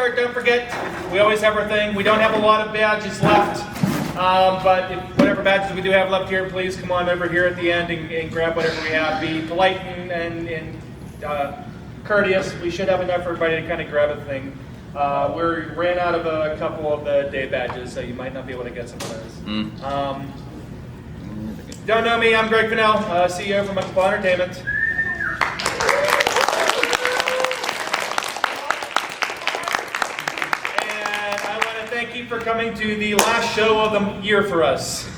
shirt, don't forget, we always have our thing. We don't have a lot of badges left, but whatever badges we do have left here, please come on over here at the end and grab whatever we have. Be polite and courteous. We should have enough for everybody to kind of grab a thing. We ran out of a couple of the day badges, so you might not be able to get some of those. Don't know me, I'm Greg Fennell, CEO from Municipal Entertainment. And I want to thank you for coming to the last show of the year for us.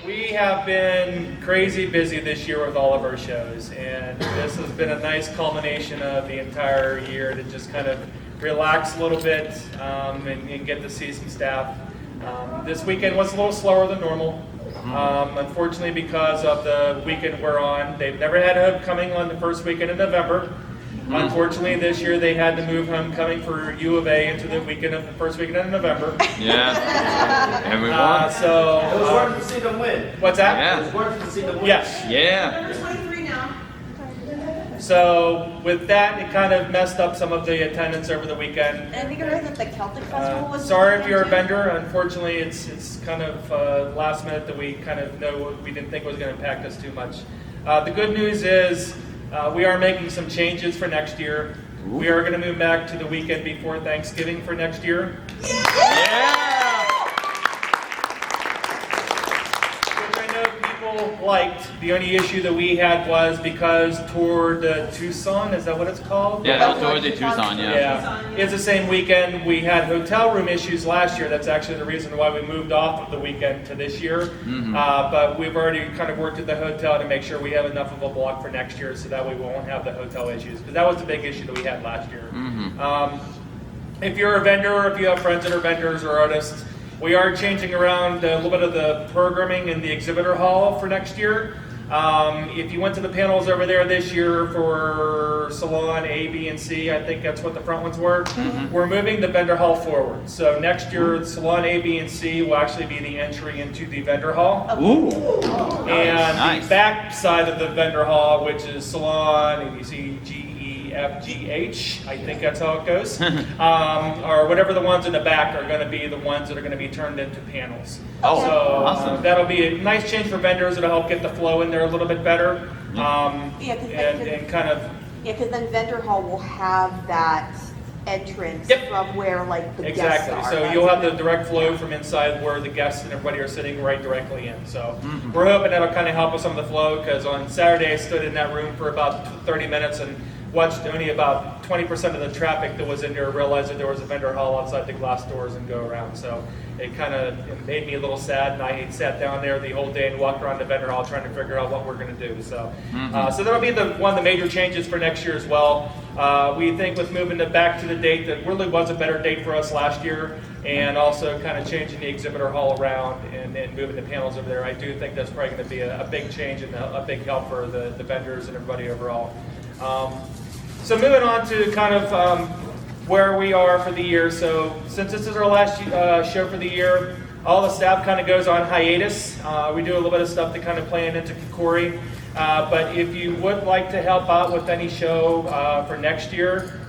We have been crazy busy this year with all of our shows, and this has been a nice culmination of the entire year to just kind of relax a little bit and get to see some staff. This weekend was a little slower than normal. Unfortunately, because of the weekend we're on, they've never had homecoming on the first weekend in November. Unfortunately, this year they had to move homecoming for U of A into the first weekend in November. Yeah, everyone. So it was worth to see them win. What's that? Yeah. It was worth to see them win. Yes. Yeah. Number 23 now. So with that, it kind of messed up some of the attendance over the weekend. And I think I heard that the Celtic Festival was. Sorry if you're a vendor. Unfortunately, it's kind of last minute that we kind of know we didn't think was going to impact us too much. The good news is we are making some changes for next year. We are going to move back to the weekend before Thanksgiving for next year. Yeah. Which I know people liked. The only issue that we had was because toward Tucson, is that what it's called? Yeah, that was toward the Tucson, yeah. Yeah, it's the same weekend. We had hotel room issues last year. That's actually the reason why we moved off of the weekend to this year. But we've already kind of worked at the hotel to make sure we have enough of a block for next year so that we won't have the hotel issues, because that was the big issue that we had last year. If you're a vendor or if you have friends that are vendors or artists, we are changing around a little bit of the programming in the exhibitor hall for next year. If you went to the panels over there this year for Salon A, B, and C, I think that's what the front ones were, we're moving the vendor hall forward. So next year, Salon A, B, and C will actually be the entry into the vendor hall. Ooh. And Nice. the back side of the vendor hall, which is Salon, A, B, C, G, E, F, G, H, I think that's how it goes, or whatever the ones in the back are going to be the ones that are going to be turned into panels. Oh, So awesome. that'll be a nice change for vendors. It'll help get the flow in there a little bit better. Yeah, And kind of, because then vendor hall will have that entrance Yep. from where like the guests exactly. are. So you'll have the direct flow from inside where the guests and everybody are sitting right directly in. So we're hoping that'll kind of help with some of the flow, because on Saturday I stood in that room for about 30 minutes and watched only about 20% of the traffic that was in there realize that there was a vendor hall outside the glass doors and go around. So it kind of made me a little sad, and I sat down there the whole day and walked around the vendor hall trying to figure out what we're going to do. So, so that'll be one of the major changes for next year as well. We think with moving it back to the date that really was a better date for us last year, and also kind of changing the exhibitor hall around and moving the panels over there, I do think that's probably going to be a big change and a big help for the vendors and everybody overall. So moving on to kind of where we are for the year. So since this is our last show for the year, all the staff kind of goes on hiatus. We do a little bit of stuff to kind of plan into Kikori. But if you would like to help out with any show for next year,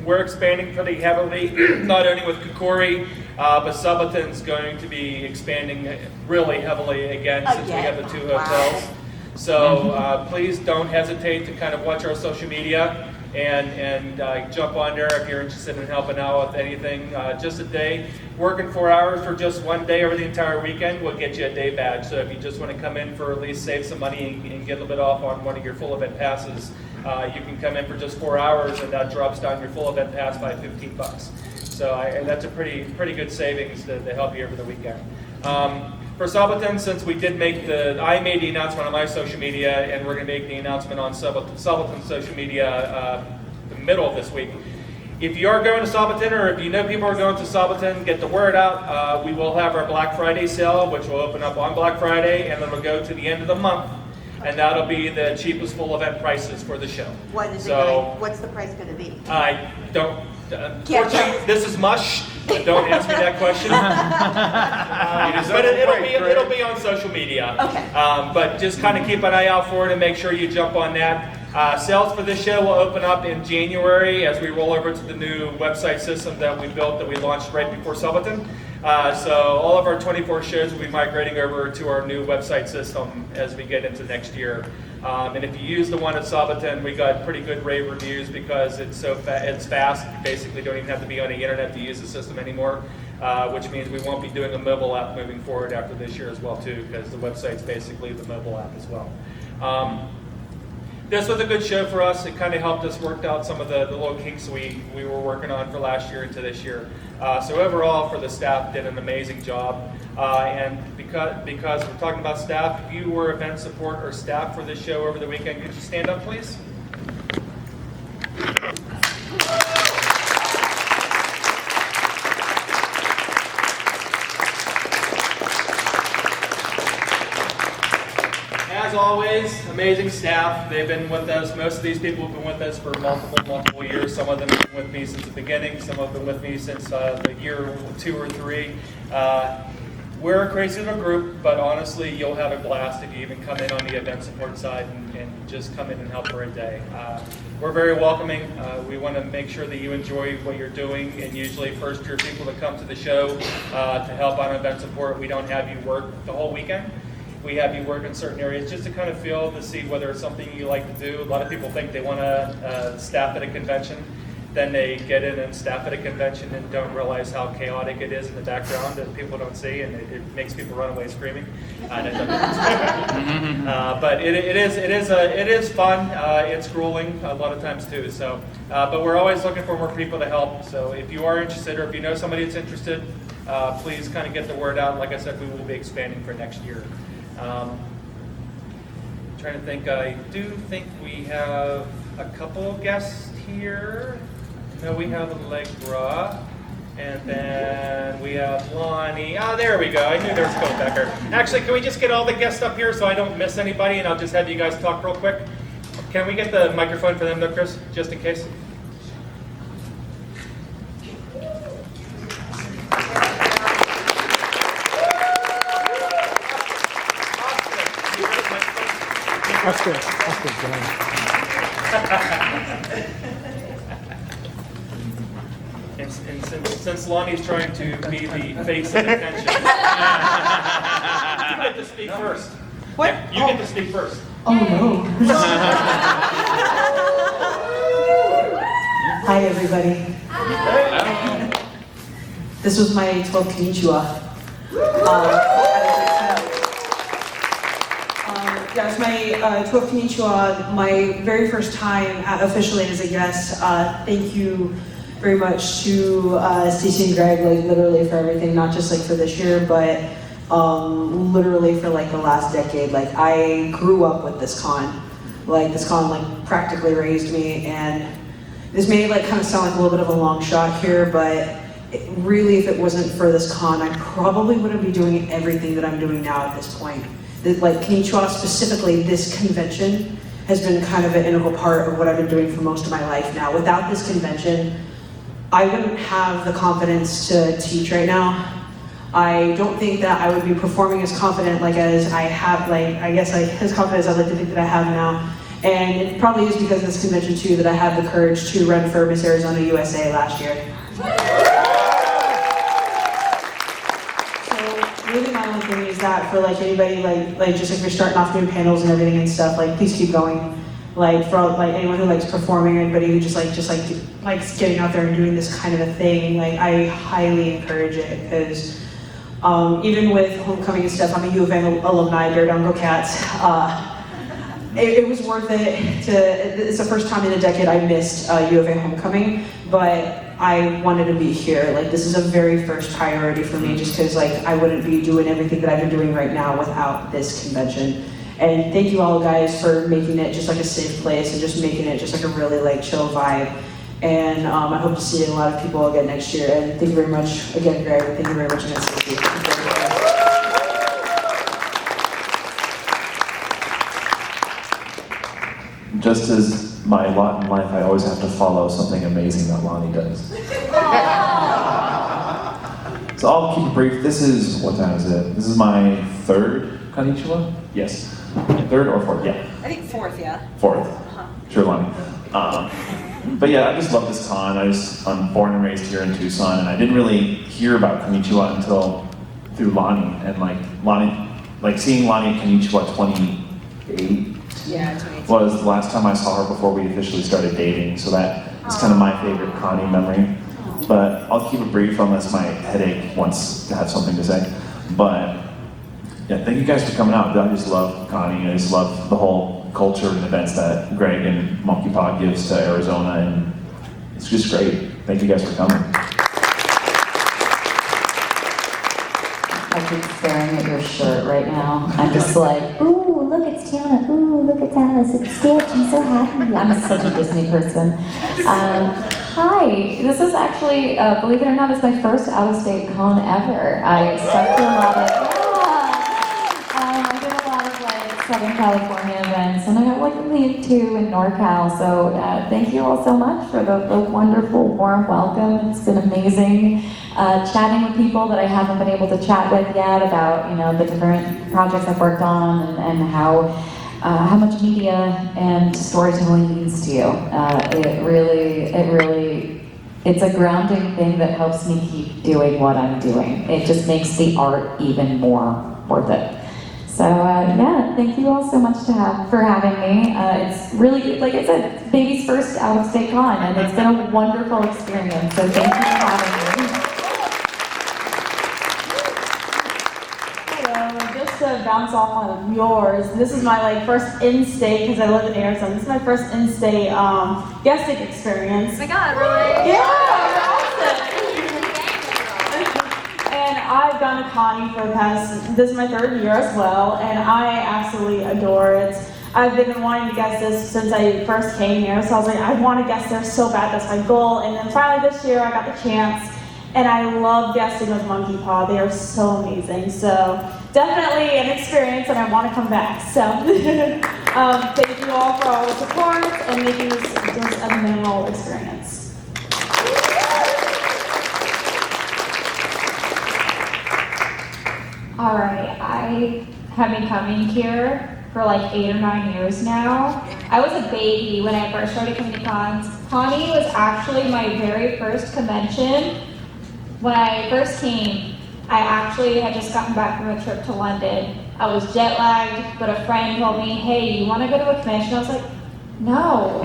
we're expanding pretty heavily, not only with Kikori, but Subalton's going to be expanding really heavily again since we have the two hotels. So please don't hesitate to kind of watch our social media and jump on there if you're interested in helping out with anything. Just a day, working 4 hours for just one day over the entire weekend will get you a day badge. So if you just want to come in for at least save some money and get a little bit off on one of your full event passes, you can come in for just 4 hours and that drops down your full event pass by $15. So and that's a pretty good savings to help you over the weekend. For Subalton, since I made the announcement on my social media, and we're going to make the announcement on Subalton's social media the middle of this week. If you are going to Subalton, or if you know people are going to Subalton, get the word out. We will have our Black Friday sale, which will open up on Black Friday, and then we'll go to the end of the month. and that'll be the cheapest full event prices for the show. What is what's the price gonna be? I don't, unfortunately, this is mush. Don't ask me that question. But it'll be on social media. Okay. But just kind of keep an eye out for it and make sure you jump on that. Sales for this show will open up in January as we roll over to the new website system that we built, that we launched right before Subaton. So all of our 24 shows will be migrating over to our new website system as we get into next year. And if you use the one at Subaton, we got pretty good rave reviews because it's so it's fast. You basically don't even have to be on the internet to use the system anymore, which means we won't be doing a mobile app moving forward after this year as well too, because the website's basically the mobile app as well. This was a good show for us. It kind of helped us work out some of the little kinks we were working on for last year into this year. So overall, for the staff, did an amazing job. And because we're talking about staff, if you were event support or staff for this show over the weekend, could you stand up, please? As always, amazing staff. They've been with us. Most of these people have been with us for multiple years. Some of them have been with me since the beginning. Some have been with me since the year 2 or 3. We're a crazy little group, but honestly, you'll have a blast if you even come in on the event support side and just come in and help for a day. We're very welcoming. We want to make sure that you enjoy what you're doing, and usually first-year people that come to the show to help on event support, we don't have you work the whole weekend. We have you work in certain areas just to kind of feel to see whether it's something you like to do. A lot of people think they want to staff at a convention. Then they get in and staff at a convention and don't realize how chaotic it is in the background that people don't see, and it makes people run away screaming. And it doesn't. But it is fun. It's grueling a lot of times too. So, but we're always looking for more people to help. So if you are interested, or if you know somebody that's interested, please kind of get the word out. Like I said, we will be expanding for next year. Trying to think. I do think we have a couple of guests here. No, we have Allegra, and then we have Lonnie. Oh, there we go. I knew there was a couple back there. Actually, can we just get all the guests up here so I don't miss anybody, and I'll just have you guys talk real quick? Can we get the microphone for them though, Chris, just in case? That's good. That's good. Go ahead. And since Lonnie's trying to be the face of attention, you get to speak first. What? You get to speak first. Oh no. Hi everybody. This was my 12th Con-Nichiwa. Yeah, it's my 12th Con-Nichiwa, my very first time officially as a guest. Thank you very much to Stacey and Greg, like literally for everything, not just like for this year, but literally for like the last decade. Like I grew up with this con. Like this con like practically raised me, and this may like kind of sound like a little bit of a long shot here, but really if it wasn't for this con, I probably wouldn't be doing everything that I'm doing now at this point. Like Con-Nichiwa, specifically this convention, has been kind of an integral part of what I've been doing for most of my life now. Without this convention, I wouldn't have the confidence to teach right now. I don't think that I would be performing as confident like as I have, like I guess like as confident as I'd like to think that I have now. And it probably is because of this convention too that I had the courage to run for Miss Arizona USA last year. So really my only thing is that for like anybody like just if you're starting off doing panels and everything and stuff, like please keep going. Like for like anyone who likes performing, anybody who just likes getting out there and doing this kind of a thing, like I highly encourage it because even with homecoming and stuff, I'm a U of M alumni, Bear Down Go Cats. It was worth it it's the first time in a decade I missed U of A homecoming, but I wanted to be here. Like this is a very first priority for me just because like I wouldn't be doing everything that I've been doing right now without this convention. And thank you all guys for making it just like a safe place and just making it just like a really like chill vibe. And I hope to see a lot of people again next year. And thank you very much again, Greg. Thank you very much again, Stacey. just as my lot in life, I always have to follow something amazing that Lonnie does. So I'll keep it brief. This is, what time is it? This is my third Con-Nichiwa? Yes. Third or fourth? Yeah. I think fourth, yeah. Fourth. Sure, Lonnie. But yeah, I just love this con. I'm born and raised here in Tucson, and I didn't really hear about Con-Nichiwa until through Lonnie. And seeing Lonnie at Con-Nichiwa 28 Yeah, 28. was the last time I saw her before we officially started dating. So that is kind of my favorite Connie memory. But I'll keep it brief unless my headache wants to have something to say. But yeah, thank you guys for coming out. I just love Connie. I just love the whole culture and events that Greg and Monkey Paw gives to Arizona, and it's just great. Thank you guys for coming. I keep staring at your shirt right now. I'm just like, ooh, look, it's Tiana. Ooh, look, it's Alice. It's Stitch. I'm so happy. I'm such a Disney person. Hi, this is actually, believe it or not, it's my first out-of-state con ever. I stuck to a lot of, I did a lot of Southern California events, and I got to leave too in NorCal. So thank you all so much for the wonderful, warm welcome. It's been amazing chatting with people that I haven't been able to chat with yet about, the different projects I've worked on and how much media and storytelling means to you. It's a grounding thing that helps me keep doing what I'm doing. It just makes the art even more worth it. So yeah, thank you all so much for having me. It's really, like I said, it's baby's first out-of-state con, and it's been a wonderful experience. So thank you for having me. Just to bounce off of yours, this is my first in-state, because I live in Arizona. This is my first in-state guesting experience. Oh my God, really? Yeah, awesome. And I've done a Connie for the past, this is my third year as well, and I absolutely adore it. I've been wanting to guest this since I first came here, so I was like, I want to guest there so bad, that's my goal. And then finally this year I got the chance, and I love guesting with Monkey Paw. They are so amazing. So definitely an experience, and I want to come back. So thank you all for all the support and making this just a memorable experience. All right, I have been coming here for 8 or 9 years now. I was a baby when I first started coming to cons. Connie was actually my very first convention. When I first came, I actually had just gotten back from a trip to London. I was jet lagged, but a friend told me, hey, you want to go to a convention? I was like, no.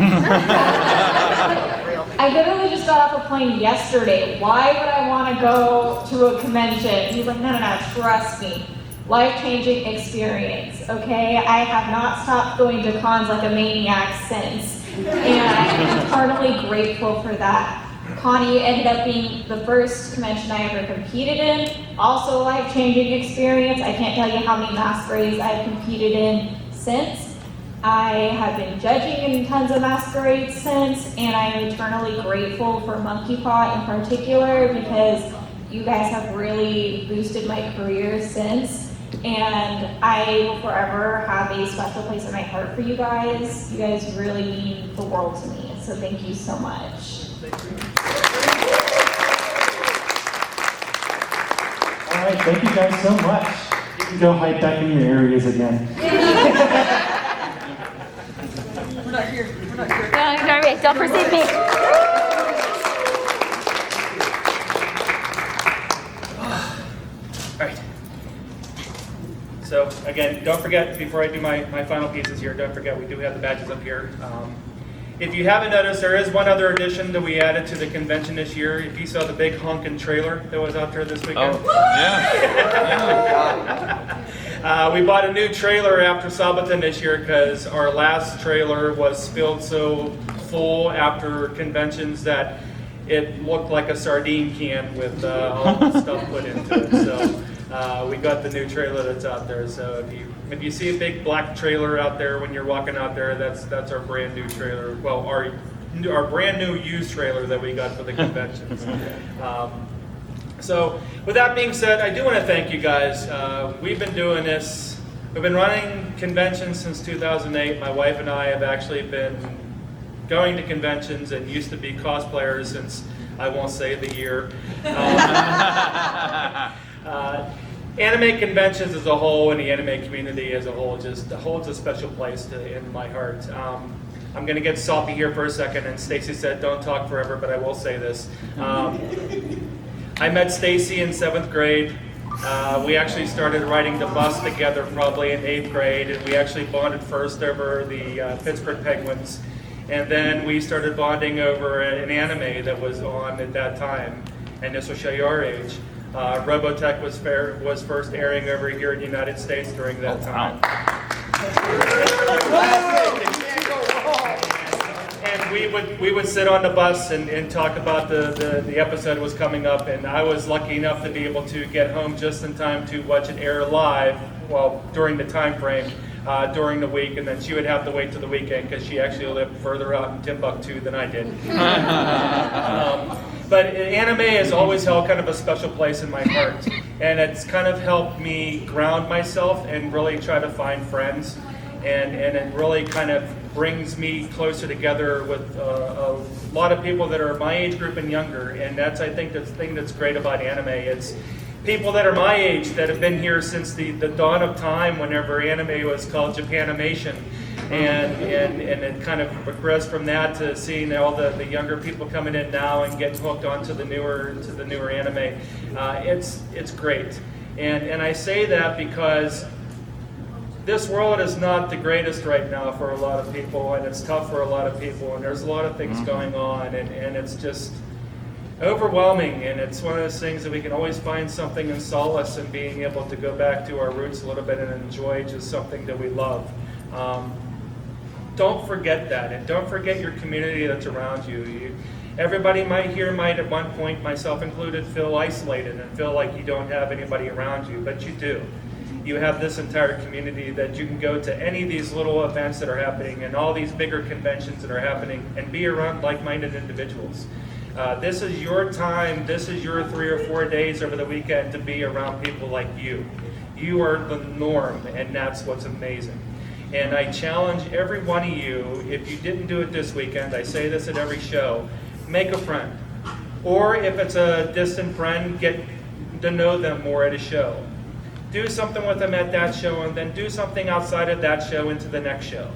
I literally just got off a plane yesterday. Why would I want to go to a convention? He's like, no, trust me. Life-changing experience, okay? I have not stopped going to cons like a maniac since. And I'm eternally grateful for that. Connie ended up being the first convention I ever competed in. Also a life-changing experience. I can't tell you how many masquerades I've competed in since. I have been judging in tons of masquerades since, and I am eternally grateful for Monkey Paw in particular because you guys have really boosted my career since, and I will forever have a special place in my heart for you guys. You guys really mean the world to me, so thank you so much. All right, thank you guys so much. You can go hide back in your areas again. We're not here. Don't perceive me. All right. So again, don't forget, before I do my final pieces here, don't forget we do have the badges up here. If you haven't noticed, there is one other addition that we added to the convention this year. If you saw the big honkin' trailer that was out there this weekend. Oh, yeah. We bought a new trailer after Sabaton this year because our last trailer was filled so full after conventions that it looked like a sardine can with all the stuff put into it. So we got the new trailer that's out there. So if you see a big black trailer out there when you're walking out there, that's our brand new trailer. Well, our brand new used trailer that we got for the conventions. So with that being said, I do want to thank you guys. We've been doing this. We've been running conventions since 2008. My wife and I have actually been going to conventions and used to be cosplayers since, I won't say the year. Anime conventions as a whole and the anime community as a whole just holds a special place in my heart. I'm going to get salty here for a second, and Stacy said don't talk forever, but I will say this. I met Stacy in 7th grade. We actually started riding the bus together probably in 8th grade, and we actually bonded first over the Pittsburgh Penguins. And then we started bonding over an anime that was on at that time, and this will show you our age. Robotech was first airing over here in the United States during that time. And we would sit on the bus and talk about the episode was coming up, and I was lucky enough to be able to get home just in time to watch it air live, well, during the time frame, during the week, and then she would have to wait till the weekend because she actually lived further out in Timbuktu than I did. But anime has always held kind of a special place in my heart, and it's kind of helped me ground myself and really try to find friends, and it really kind of brings me closer together with a lot of people that are my age group and younger, and that's, I think, the thing that's great about anime. It's people that are my age that have been here since the dawn of time, whenever anime was called Japanimation, and it kind of progressed from that to seeing all the younger people coming in now and getting hooked onto the newer anime. It's great, and I say that because this world is not the greatest right now for a lot of people, and it's tough for a lot of people, and there's a lot of things going on, and it's just overwhelming, and it's one of those things that we can always find something in solace in being able to go back to our roots a little bit and enjoy just something that we love. Don't forget that, and don't forget your community that's around you. Everybody might at one point, myself included, feel isolated and feel like you don't have anybody around you, but you do. You have this entire community that you can go to any of these little events that are happening and all these bigger conventions that are happening and be around like-minded individuals. This is your time, this is your 3 or 4 days over the weekend to be around people like you. You are the norm, and that's what's amazing. And I challenge every one of you, if you didn't do it this weekend, I say this at every show, make a friend. Or if it's a distant friend, get to know them more at a show. Do something with them at that show, and then do something outside of that show into the next show.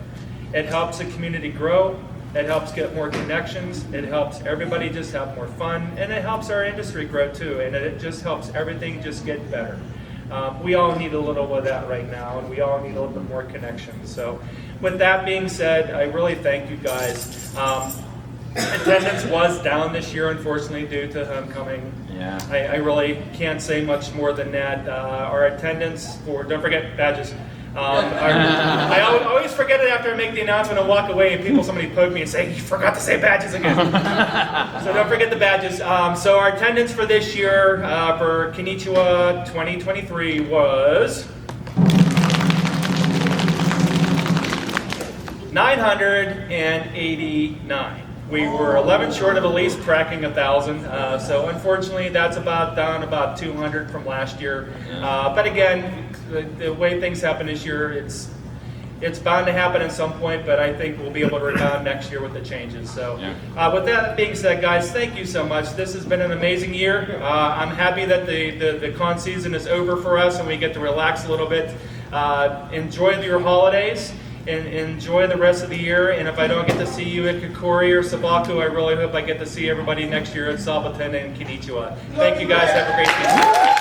It helps the community grow, it helps get more connections, it helps everybody just have more fun, and it helps our industry grow too, and it just helps everything just get better. We all need a little of that right now, and we all need a little bit more connection. So with that being said, I really thank you guys. Attendance was down this year, unfortunately, due to homecoming. Yeah. I really can't say much more than that. Our attendance for, don't forget badges. I always forget it after I make the announcement and walk away, and somebody poke me and say, you forgot to say badges again. So don't forget the badges. So our attendance for this year for Con-Nichiwa 2023 was 989. We were 11 short of at least cracking 1,000. So unfortunately, that's down about 200 from last year. But again, the way things happen this year, it's bound to happen at some point, but I think we'll be able to rebound next year with the changes. So with that being said, guys, thank you so much. This has been an amazing year. I'm happy that the con season is over for us and we get to relax a little bit. Enjoy your holidays and enjoy the rest of the year. And if I don't get to see you at Kokori or Sabaku, I really hope I get to see everybody next year at Sabaten and Con-Nichiwa. Thank you guys. Have a great day.